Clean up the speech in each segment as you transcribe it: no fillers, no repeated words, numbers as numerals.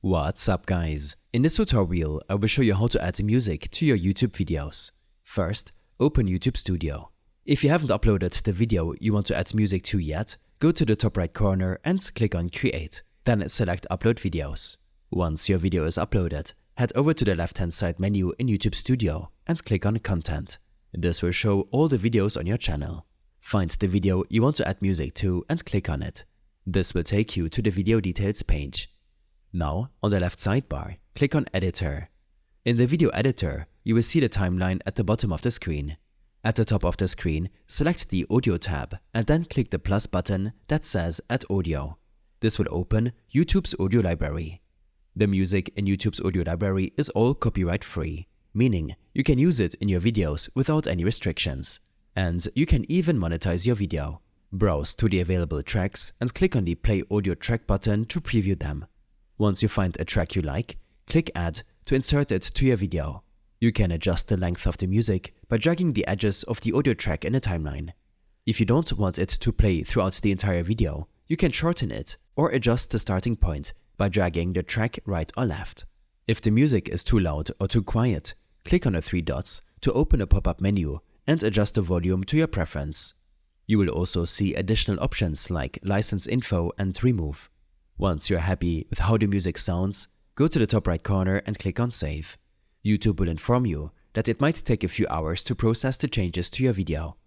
What's up guys? In this tutorial, I will show you how to add music to your YouTube videos. First, open YouTube Studio. If you haven't uploaded the video you want to add music to yet, go to the top right corner and click on Create. Then select Upload Videos. Once your video is uploaded, head over to the left-hand side menu in YouTube Studio and click on Content. This will show all the videos on your channel. Find the video you want to add music to and click on it. This will take you to the video details page. Now, on the left sidebar, click on Editor. In the video editor, you will see the timeline at the bottom of the screen. At the top of the screen, select the Audio tab and then click the plus button that says Add Audio. This will open YouTube's audio library. The music in YouTube's audio library is all copyright-free, meaning you can use it in your videos without any restrictions. And you can even monetize your video. Browse to the available tracks and click on the Play Audio Track button to preview them. Once you find a track you like, click Add to insert it to your video. You can adjust the length of the music by dragging the edges of the audio track in a timeline. If you don't want it to play throughout the entire video, you can shorten it or adjust the starting point by dragging the track right or left. If the music is too loud or too quiet, click on the three dots to open a pop-up menu and adjust the volume to your preference. You will also see additional options like license info and remove. Once you're happy with how the music sounds, go to the top right corner and click on Save. YouTube will inform you that it might take a few hours to process the changes to your video.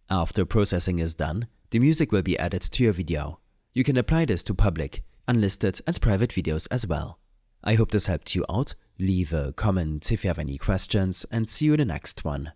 After processing is done, the music will be added to your video. You can apply this to public, unlisted and private videos as well. I hope this helped you out. Leave a comment if you have any questions and see you in the next one.